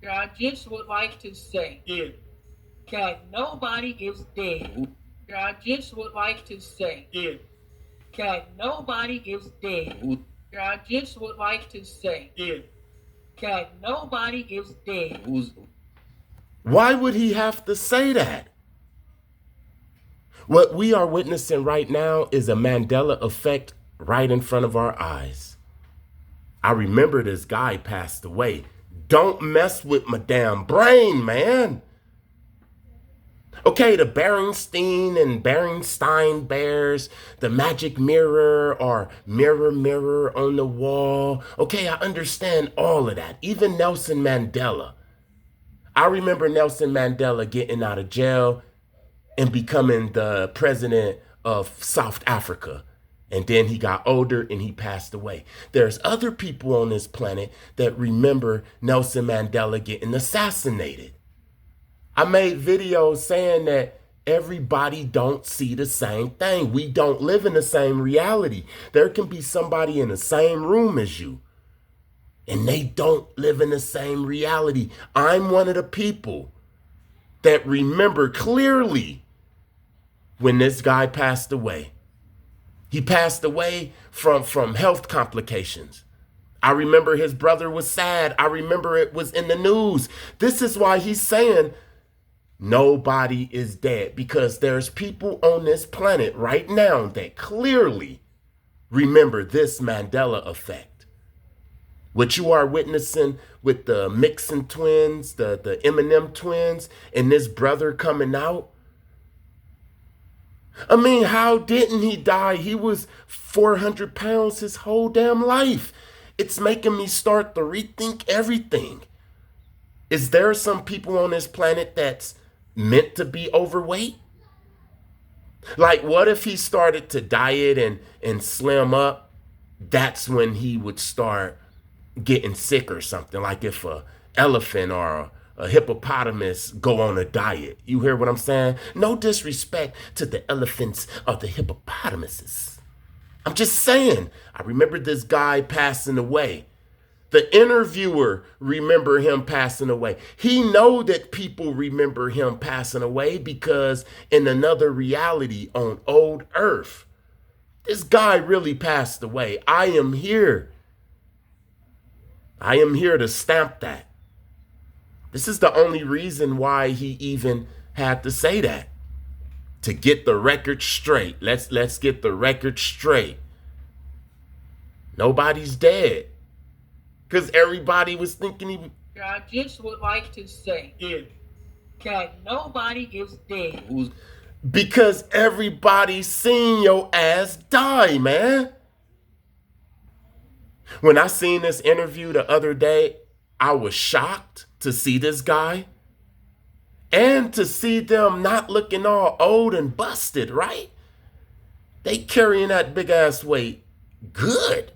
I just would like to say that nobody is dead. I just would like to say that nobody is dead. I just would like to say that nobody is dead. Why would he have to say that? What we are witnessing right now is a Mandela effect right in front of our eyes. I remember this guy passed away. Don't mess with my damn brain, man. Okay, the Berenstein and Berenstein bears, the magic mirror or mirror, mirror on the wall. Okay, I understand all of that. Even Nelson Mandela. I remember Nelson Mandela getting out of jail and becoming the president of South Africa. And then he got older and he passed away. There's other people on this planet that remember Nelson Mandela getting assassinated. I made videos saying that everybody don't see the same thing. We don't live in the same reality. There can be somebody in the same room as you, and they don't live in the same reality. I'm one of the people that remember clearly when this guy passed away. He passed away from health complications. I remember his brother was sad. I remember it was in the news. This is why he's saying nobody is dead, because there's people on this planet right now that clearly remember this Mandela effect. What you are witnessing with the Mixon twins, the Eminem twins, and this brother coming out. I mean, how didn't he die? He was 400 pounds his whole damn life. It's making me start to rethink everything. Is there some people on this planet that's meant to be overweight? Like, what if he started to diet and slim up? That's when he would start getting sick or something. Like if a elephant or a hippopotamus go on a diet. You hear what I'm saying? No disrespect to the elephants or the hippopotamuses. I'm just saying, I remember this guy passing away. The interviewer remember him passing away. He know that people remember him passing away because in another reality on old earth, this guy really passed away. I am here. I am here to stamp that. This is the only reason why he even had to say that. To get the record straight. Let's get the record straight. Nobody's dead. Because everybody was thinking he... I just would like to say that nobody is dead. Because everybody seen your ass die, man. When I seen this interview the other day, I was shocked to see this guy. And to see them not looking all old and busted, right? They carrying that big ass weight good.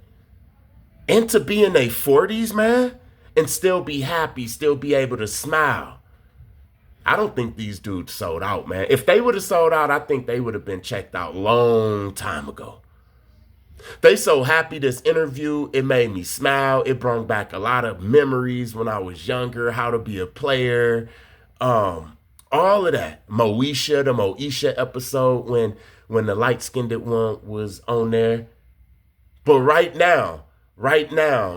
And to be in their 40s, man, and still be happy, still be able to smile. I don't think these dudes sold out, man. If they would have sold out, I think they would have been checked out long time ago. They so happy this interview, it made me smile. It brought back a lot of memories when I was younger, how to be a player, all of that. Moesha, the Moesha episode when the light-skinned one was on there. But right now,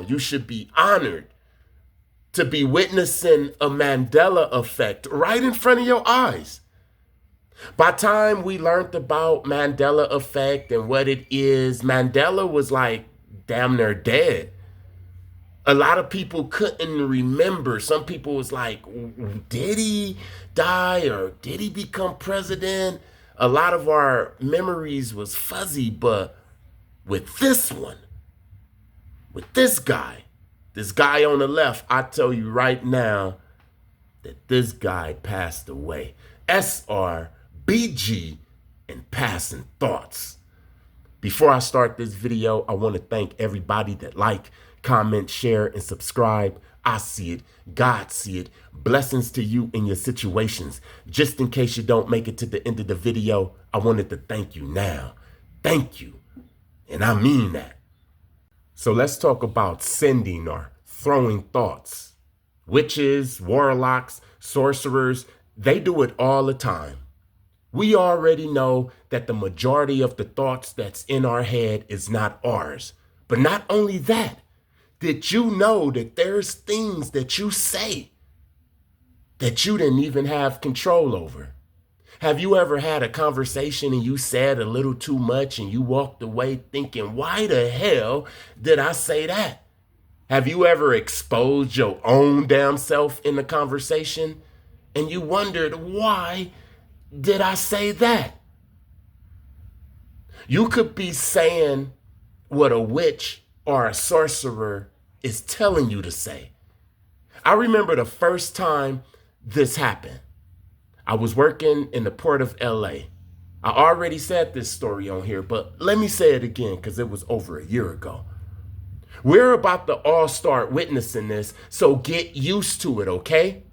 you should be honored to be witnessing a Mandela effect right in front of your eyes. By the time we learned about Mandela effect and what it is, Mandela was like damn near dead. A lot of people couldn't remember. Some people was like, did he die or did he become president? A lot of our memories was fuzzy, but with this one, with this guy on the left, I tell you right now that this guy passed away. SR&BG and Passing Thoughts. Before I start this video, I want to thank everybody that like, comment, share, and subscribe. I see it. God see it. Blessings to you in your situations. Just in case you don't make it to the end of the video, I wanted to thank you now. Thank you. And I mean that. So let's talk about sending or throwing thoughts. Witches, warlocks, sorcerers, they do it all the time. We already know that the majority of the thoughts that's in our head is not ours. But not only that, did you know that there's things that you say that you didn't even have control over? Have you ever had a conversation and you said a little too much and you walked away thinking, why the hell did I say that? Have you ever exposed your own damn self in the conversation and you wondered, why did I say that? You could be saying what a witch or a sorcerer is telling you to say. I remember the first time this happened. I was working in the port of LA. I already said this story on here, but let me say it again because it was over a year ago. We're about to all start witnessing this, so get used to it, okay?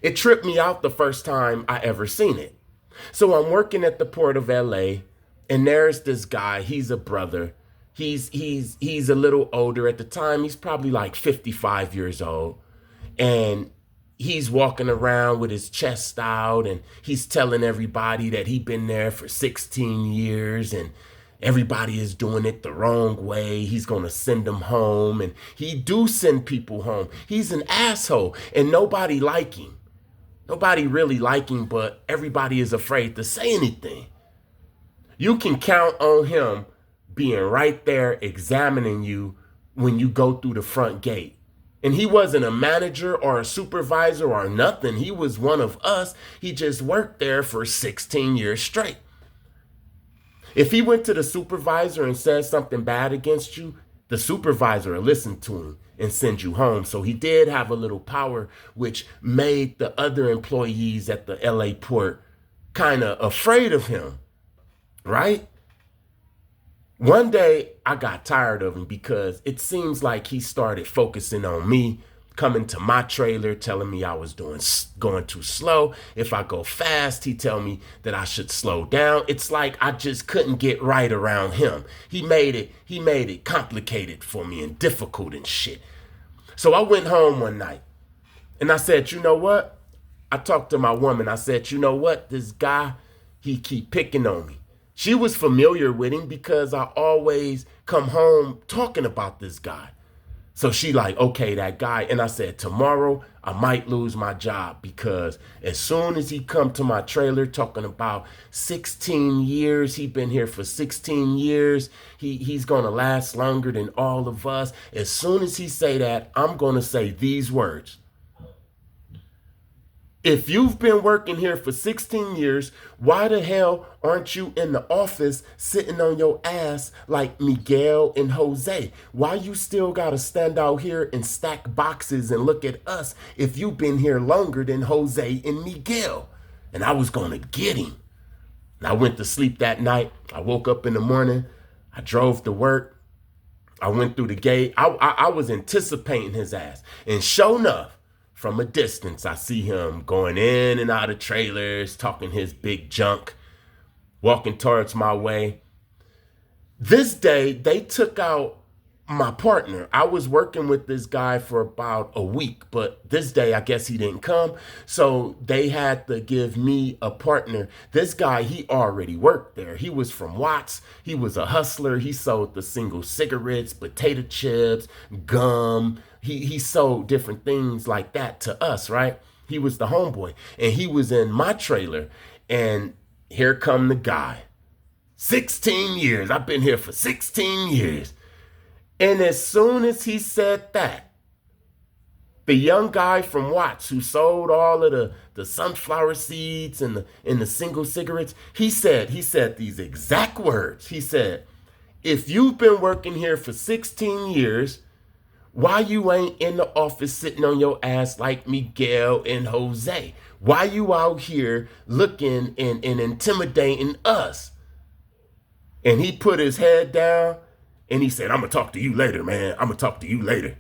It tripped me out the first time I ever seen it. So I'm working at the port of LA, and there's this guy. He's a brother. He's a little older at the time. He's probably like 55 years old, and he's walking around with his chest out, and he's telling everybody that he's been there for 16 years, and everybody is doing it the wrong way. He's going to send them home, and he do send people home. He's an asshole, and nobody like him. Nobody really like him, but everybody is afraid to say anything. You can count on him being right there examining you when you go through the front gate. And he wasn't a manager or a supervisor or nothing. He was one of us. He just worked there for 16 years straight. If he went to the supervisor and said something bad against you, the supervisor will listen to him and send you home. So he did have a little power, which made the other employees at the LA port kind of afraid of him, right? One day I got tired of him because it seems like he started focusing on me, coming to my trailer, telling me I was going too slow. If I go fast, he tell me that I should slow down. It's like I just couldn't get right around him. He made it complicated for me and difficult and shit. So I went home one night and I said, you know what? I talked to my woman. I said, you know what? This guy, he keep picking on me. She was familiar with him because I always come home talking about this guy. So she like, okay, that guy. And I said, tomorrow I might lose my job because as soon as he come to my trailer talking about 16 years, he been here for 16 years. He's going to last longer than all of us. As soon as he say that, I'm going to say these words. If you've been working here for 16 years, why the hell aren't you in the office sitting on your ass like Miguel and Jose? Why you still gotta stand out here and stack boxes and look at us if you've been here longer than Jose and Miguel? And I was gonna get him. And I went to sleep that night. I woke up in the morning. I drove to work. I went through the gate. I was anticipating his ass. And sure enough, from a distance, I see him going in and out of trailers, talking his big junk, walking towards my way. This day, they took out my partner. I was working with this guy for about a week, but this day, I guess he didn't come. So they had to give me a partner. This guy, he already worked there. He was from Watts. He was a hustler. He sold the single cigarettes, potato chips, gum. He sold different things like that to us, right? He was the homeboy. And he was in my trailer. And here come the guy. 16 years. I've been here for 16 years. And as soon as he said that, the young guy from Watts who sold all of the sunflower seeds and the single cigarettes, he said these exact words. He said, if you've been working here for 16 years, why you ain't in the office sitting on your ass like Miguel and Jose? Why you out here looking and intimidating us? And he put his head down and he said, I'm going to talk to you later, man. I'm going to talk to you later.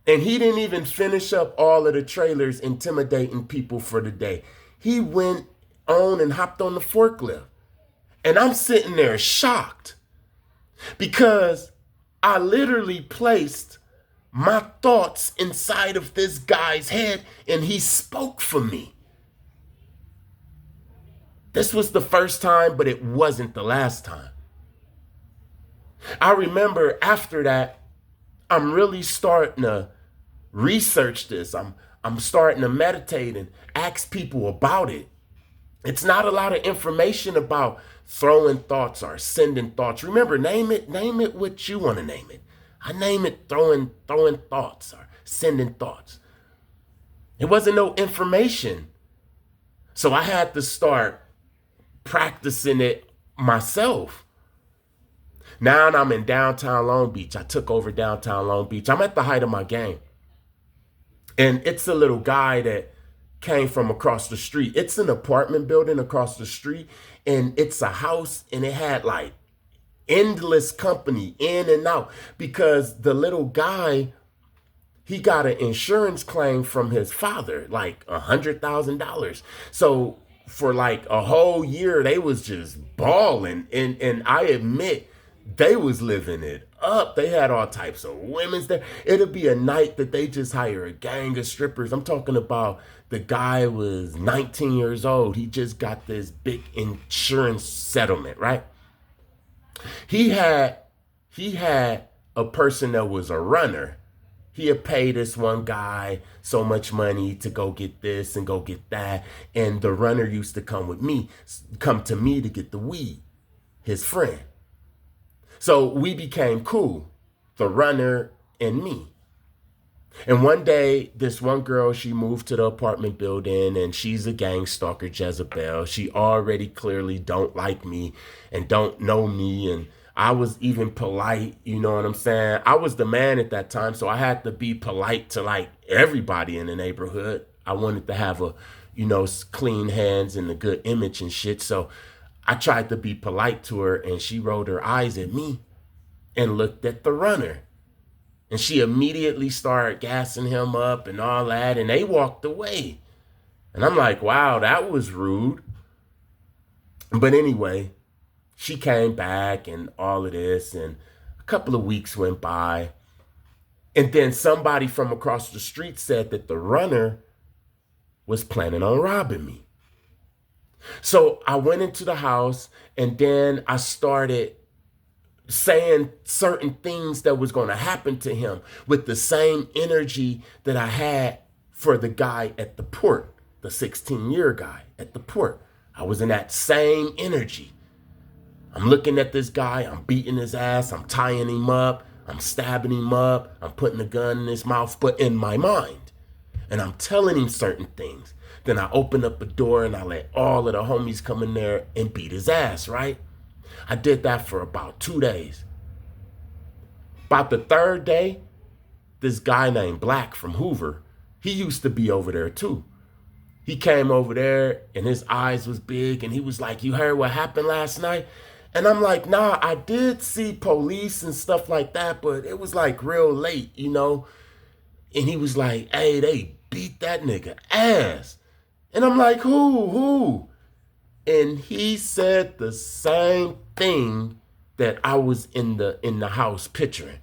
And he didn't even finish up all of the trailers intimidating people for the day. He went on and hopped on the forklift. And I'm sitting there shocked because I literally placed my thoughts inside of this guy's head, and he spoke for me. This was the first time, but it wasn't the last time. I remember after that, I'm really starting to research this. I'm starting to meditate and ask people about it. It's not a lot of information about throwing thoughts or sending thoughts. Remember, name it what you want to name it. I name it throwing thoughts or sending thoughts. It wasn't no information. So I had to start practicing it myself. Now I'm in downtown Long Beach. I took over downtown Long Beach. I'm at the height of my game. And it's a little guy that came from across the street. It's an apartment building across the street, and it's a house, and it had like endless company in and out because the little guy, he got an insurance claim from his father, like $100,000. So for like a whole year, they was just balling, and I admit they was living it up. They had all types of women's there. It'll be a night that they just hire a gang of strippers. I'm talking about the guy was 19 years old. He just got this big insurance settlement, right? He had a person that was a runner. He had paid this one guy so much money to go get this and go get that. And the runner used to come to me to get the weed, his friend. So we became cool, the runner and me. And one day, this one girl, she moved to the apartment building, and she's a gang stalker, Jezebel. She already clearly don't like me and don't know me. And I was even polite, you know what I'm saying? I was the man at that time, so I had to be polite to like everybody in the neighborhood. I wanted to have clean hands and a good image and shit. So I tried to be polite to her, and she rolled her eyes at me and looked at the runner. And she immediately started gassing him up and all that, and they walked away. And I'm like, wow, that was rude. But anyway, she came back and all of this, and a couple of weeks went by. And then somebody from across the street said that the runner was planning on robbing me. So I went into the house, and then I started saying certain things that was going to happen to him with the same energy that I had for the guy at the port, the 16-year guy at the port. I was in that same energy. I'm looking at this guy, I'm beating his ass, I'm tying him up, I'm stabbing him up, I'm putting a gun in his mouth, but in my mind. And I'm telling him certain things. Then I open up a door and I let all of the homies come in there and beat his ass, right? I did that for about 2 days. About the third day, this guy named Black from Hoover, he used to be over there too. He came over there and his eyes was big and he was like, "You heard what happened last night?" And I'm like, "Nah, I did see police and stuff like that, but it was like real late, you know?" And he was like, "Hey, they beat that nigga ass." And I'm like, Who? And he said the same thing that I was in the house picturing.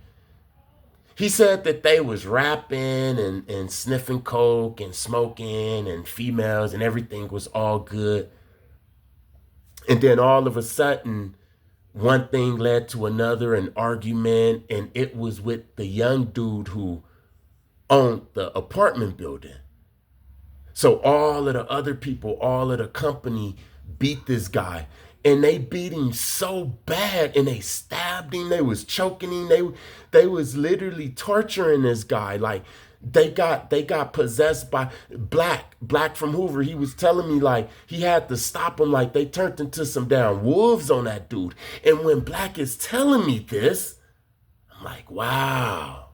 He said that they was rapping and sniffing coke and smoking and females and everything was all good. And then all of a sudden, one thing led to another, an argument, and it was with the young dude who owned the apartment building. So all of the other people, all of the company beat this guy, and they beat him so bad, and they stabbed him, they was choking him, they was literally torturing this guy. Like they got possessed by Black from Hoover. He was telling me like he had to stop him, like they turned into some damn wolves on that dude. And when Black is telling me this, I'm like, wow,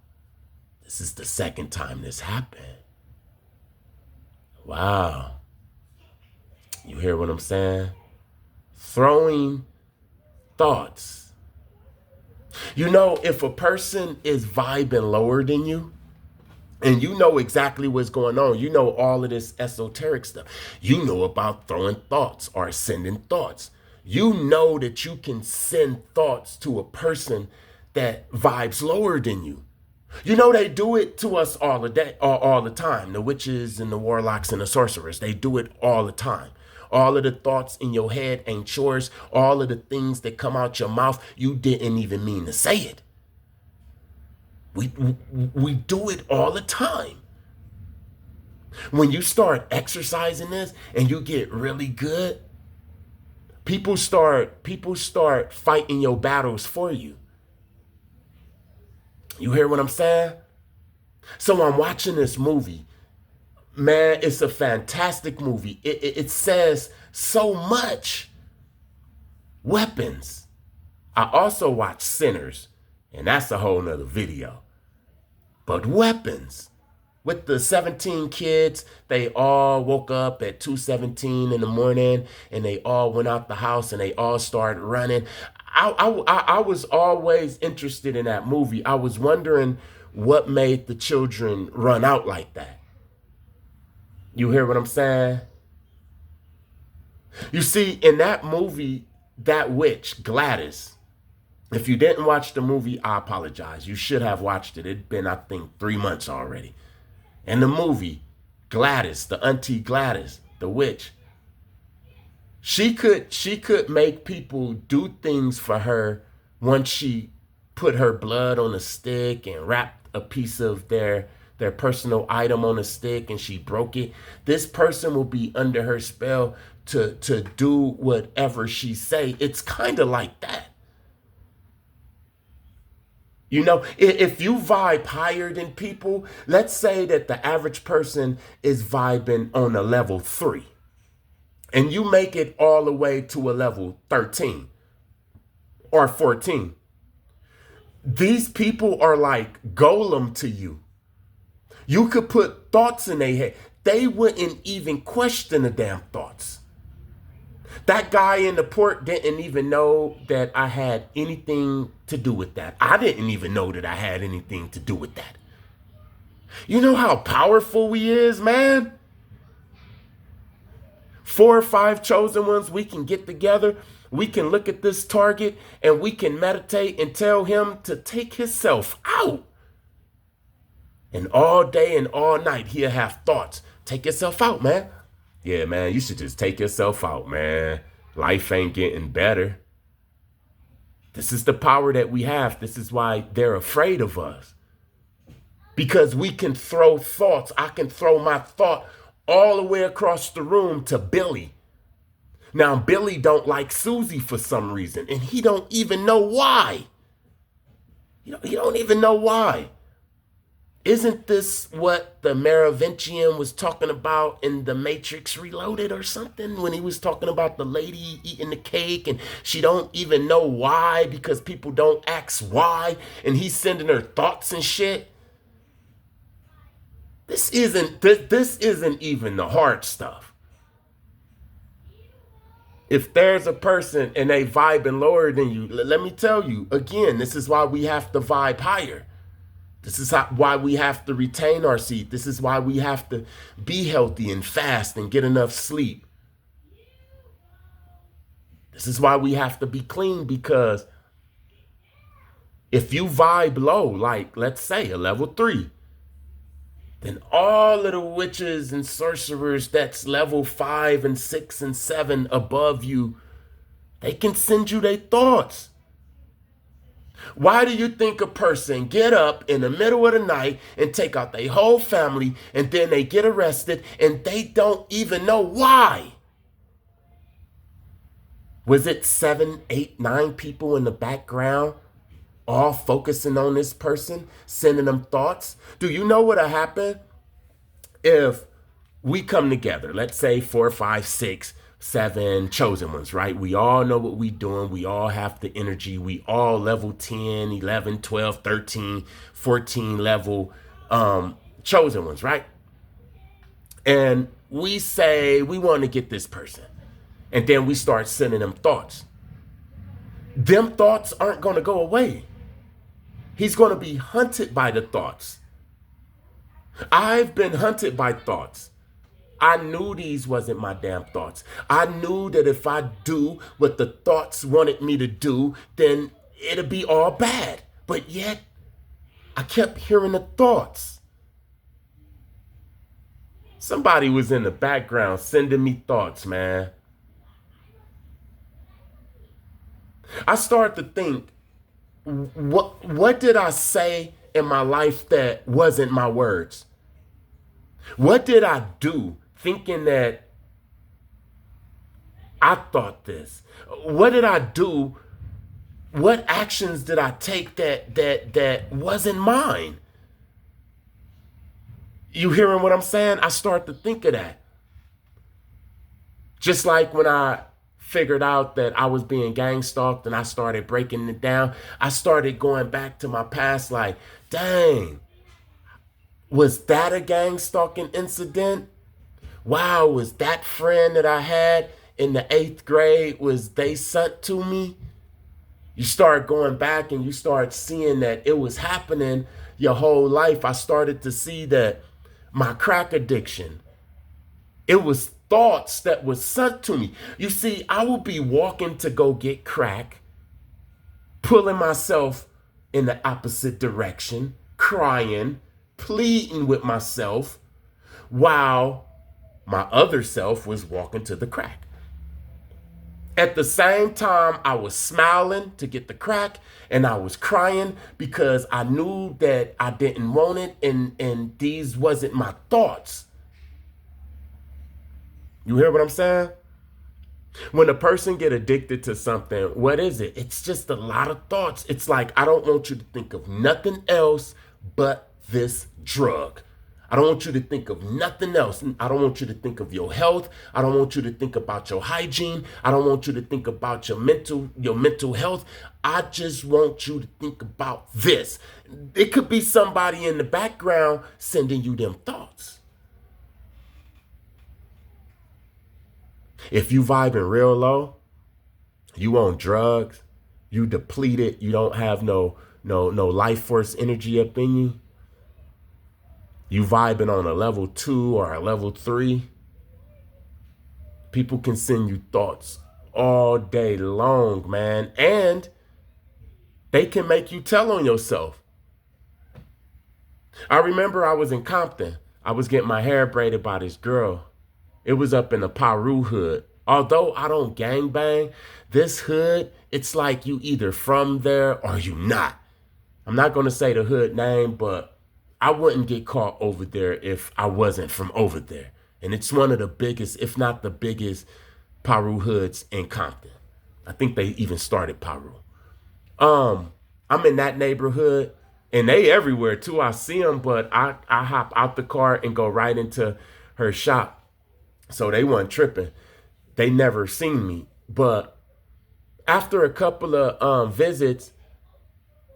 this is the second time this happened. Wow. You hear what I'm saying? Throwing thoughts. You know, if a person is vibing lower than you, and you know exactly what's going on, you know all of this esoteric stuff, you know about throwing thoughts or sending thoughts. You know that you can send thoughts to a person that vibes lower than you. You know, they do it to us all the day, all the time. The witches and the warlocks and the sorcerers, they do it all the time. All of the thoughts in your head ain't yours. All of the things that come out your mouth, you didn't even mean to say it. We do it all the time. When you start exercising this and you get really good, people start fighting your battles for you. You hear what I'm saying? So I'm watching this movie. Man, it's a fantastic movie. It says so much. Weapons. I also watch Sinners, and that's a whole nother video. But weapons. With the 17 kids, they all woke up at 2:17 in the morning, and they all went out the house, and they all started running. I was always interested in that movie. I was wondering what made the children run out like that. You hear what I'm saying? You see, in that movie, that witch, Gladys, if you didn't watch the movie, I apologize. You should have watched it. It'd been, I think, 3 months already. In the movie, Gladys, the auntie Gladys, the witch, she could make people do things for her once she put her blood on a stick and wrapped a piece of their personal item on a stick and she broke it. This person will be under her spell to do whatever she say. It's kind of like that. You know, if you vibe higher than people, let's say that the average person is vibing on a level 3 and you make it all the way to a level 13 or 14. These people are like golem to you. You could put thoughts in their head. They wouldn't even question the damn thoughts. That guy in the port didn't even know that I had anything to do with that. I didn't even know that I had anything to do with that. You know how powerful he is, man? 4 or 5 chosen ones, we can get together. We can look at this target and we can meditate and tell him to take himself out. And all day and all night, he'll have thoughts. Take yourself out, man. Yeah, man, you should just take yourself out, man. Life ain't getting better. This is the power that we have. This is why they're afraid of us. Because we can throw thoughts. I can throw my thought all the way across the room to Billy. Now, Billy don't like Susie for some reason, and he don't even know why. He don't even know why. Isn't this what the Merovingian was talking about in The Matrix Reloaded or something? When he was talking about the lady eating the cake and she don't even know why because people don't ask why and he's sending her thoughts and shit. This isn't even the hard stuff. If there's a person and they vibing lower than you, let me tell you, again, this is why we have to vibe higher. This is why we have to retain our seat. This is why we have to be healthy and fast and get enough sleep. This is why we have to be clean, because if you vibe low, like let's say a level 3, then all of the witches and sorcerers that's level 5 and 6 and 7 above you, they can send you their thoughts. Why do you think a person get up in the middle of the night and take out their whole family and then they get arrested and they don't even know why? Was it 7, 8, 9 people in the background all focusing on this person, sending them thoughts? Do you know what'll happen if we come together? Let's say 4, 5, 6, 7 chosen ones, right? We all know what we're doing. We all have the energy. We all level 10, 11, 12, 13, 14 level chosen ones, right? And we say we want to get this person. And then we start sending them thoughts. Them thoughts aren't going to go away. He's going to be hunted by the thoughts. I've been hunted by thoughts. I knew these wasn't my damn thoughts. I knew that if I do what the thoughts wanted me to do, then it'll be all bad. But yet, I kept hearing the thoughts. Somebody was in the background sending me thoughts, man. I started to think, what did I say in my life that wasn't my words? What did I do thinking that I thought this? What did I do? What actions did I take that wasn't mine? You hearing what I'm saying? I start to think of that. Just like when I figured out that I was being gang stalked and I started breaking it down, I started going back to my past like, dang, was that a gang stalking incident? Wow, was that friend that I had in the 8th grade, was they sent to me? You start going back and you start seeing that it was happening your whole life. I started to see that my crack addiction, it was thoughts that was sent to me. You see, I would be walking to go get crack, pulling myself in the opposite direction, crying, pleading with myself, while my other self was walking to the crack. At the same time, I was smiling to get the crack and I was crying because I knew that I didn't want it and these wasn't my thoughts. You hear what I'm saying? When a person get addicted to something, what is it? It's just a lot of thoughts. It's like, I don't want you to think of nothing else but this drug. I don't want you to think of nothing else. I don't want you to think of your health. I don't want you to think about your hygiene. I don't want you to think about your mental health. I just want you to think about this. It could be somebody in the background sending you them thoughts. If you vibing real low, you on drugs, you depleted, you don't have no life force energy up in you. You vibing on a level 2 or a level 3. People can send you thoughts all day long, man. And they can make you tell on yourself. I remember I was in Compton. I was getting my hair braided by this girl. It was up in the Paru hood. Although I don't gangbang, this hood, it's like you either from there or you not. I'm not going to say the hood name, but I wouldn't get caught over there if I wasn't from over there. And it's one of the biggest, if not the biggest, Paru hoods in Compton. I think they even started Paru. I'm in that neighborhood, and they everywhere too. I see them, but I hop out the car and go right into her shop. So they weren't tripping. They never seen me. But after a couple of visits,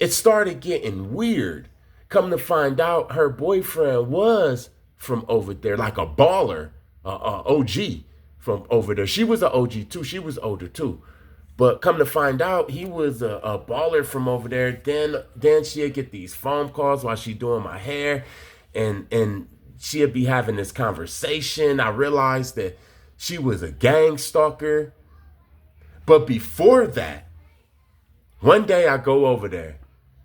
it started getting weird. Come to find out, her boyfriend was from over there, like a baller, OG from over there. She was an OG too. She was older too. But come to find out, he was a baller from over there. Then she'd get these phone calls while she doing my hair, and she'd be having this conversation. I realized that she was a gang stalker. But before that, one day I go over there,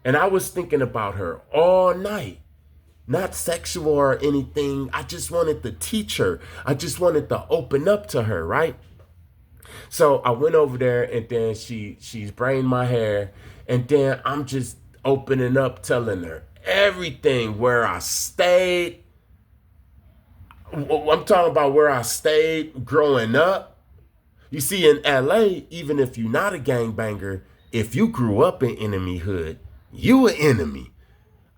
and I was thinking about her all night. Not sexual or anything. I just wanted to teach her. I just wanted to open up to her, right? So I went over there, and then she's braiding my hair, and then I'm just opening up, telling her everything, where I stayed. I'm talking about where I stayed growing up. You see, in LA, even if you're not a gangbanger, if you grew up in enemy hood, you an enemy.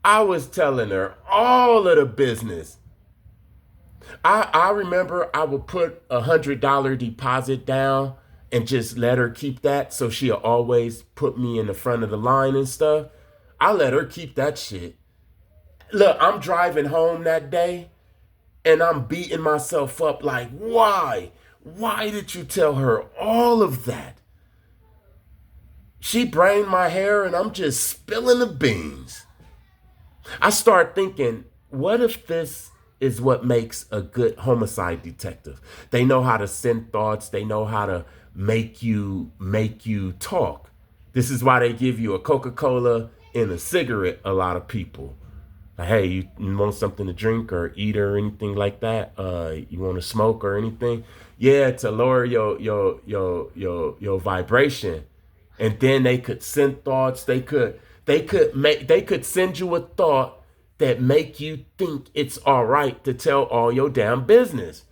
I was telling her all of the business. I remember I would put $100 deposit down and just let her keep that, so she'll always put me in the front of the line and stuff. I let her keep that shit. Look, I'm driving home that day and I'm beating myself up like, why? Why did you tell her all of that? She braided my hair and I'm just spilling the beans. I start thinking, what if this is what makes a good homicide detective? They know how to send thoughts. They know how to make you talk. This is why they give you a Coca-Cola in a cigarette, a lot of people. Like, hey, you want something to drink or eat or anything like that? You want to smoke or anything? Yeah, to lower your vibration. And then they could send thoughts. They could send you a thought that make you think it's all right to tell all your damn business.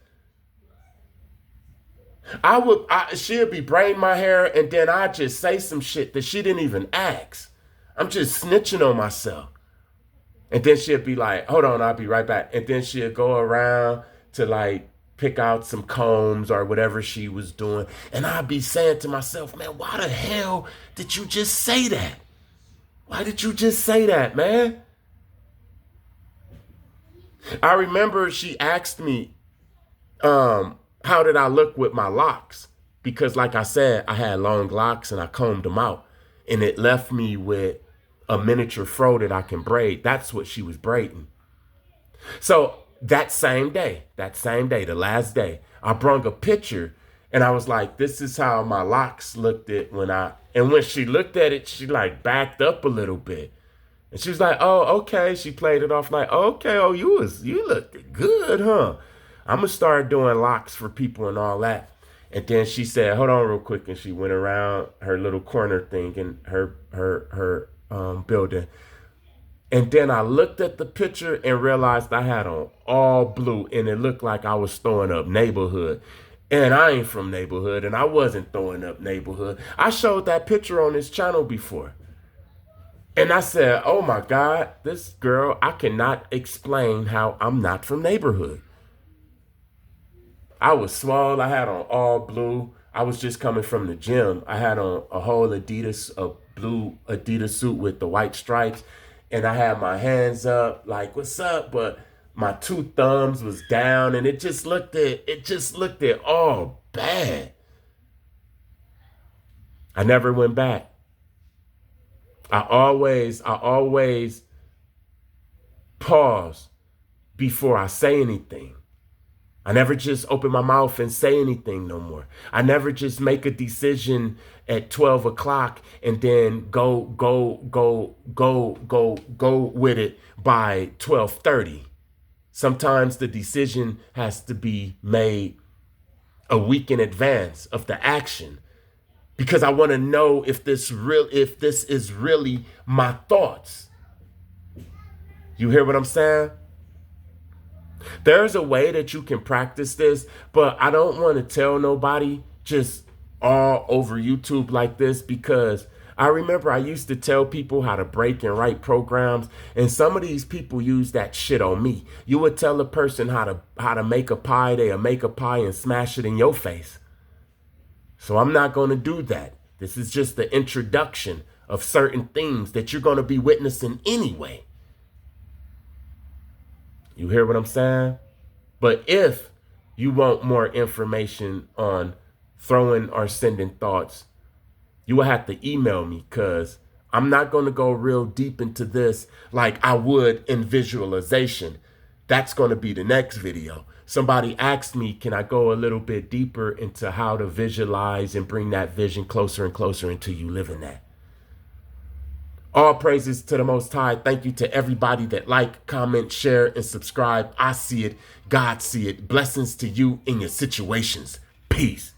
She'd be braiding my hair, and then I'd just say some shit that she didn't even ask. I'm just snitching on myself. And then she'd be like, hold on, I'll be right back. And then she'd go around to like pick out some combs or whatever she was doing. And I'd be saying to myself, man, why the hell did you just say that? Why did you just say that, man? I remember she asked me, how did I look with my locks? Because like I said, I had long locks and I combed them out. And it left me with a miniature fro that I can braid. That's what she was braiding. So that same day, the last day, I brung a picture and I was like, this is how my locks looked at and when she looked at it, she like backed up a little bit. And she was like, oh, okay. She played it off like, okay, oh, you looked good, huh? I'm gonna start doing locks for people and all that. And then she said, hold on real quick. And she went around her little corner thing in her building. And then I looked at the picture and realized I had on all blue and it looked like I was throwing up neighborhood. And I ain't from neighborhood and I wasn't throwing up neighborhood. I showed that picture on this channel before. And I said, oh my God, this girl, I cannot explain how I'm not from neighborhood. I was small. I had on all blue. I was just coming from the gym. I had on a whole a blue Adidas suit with the white stripes. And I had my hands up like, what's up? But my two thumbs was down and it just looked at all bad. I never went back. I always pause before I say anything. I never just open my mouth and say anything no more. I never just make a decision at 12 o'clock and then go with it by 12:30. Sometimes the decision has to be made a week in advance of the action because I want to know if this is really my thoughts. You hear what I'm saying? There's a way that you can practice this, but I don't want to tell nobody just all over YouTube like this because I remember I used to tell people how to break and write programs, and some of these people use that shit on me. You would tell a person how to make a pie, they'll make a pie and smash it in your face. So I'm not going to do that. This is just the introduction of certain things that you're going to be witnessing anyway. You hear what I'm saying? But if you want more information on throwing or sending thoughts, you will have to email me because I'm not going to go real deep into this like I would in visualization. That's going to be the next video. Somebody asked me, can I go a little bit deeper into how to visualize and bring that vision closer and closer until you live in that? All praises to the Most High. Thank you to everybody that like, comment, share, and subscribe. I see it. God see it. Blessings to you in your situations. Peace.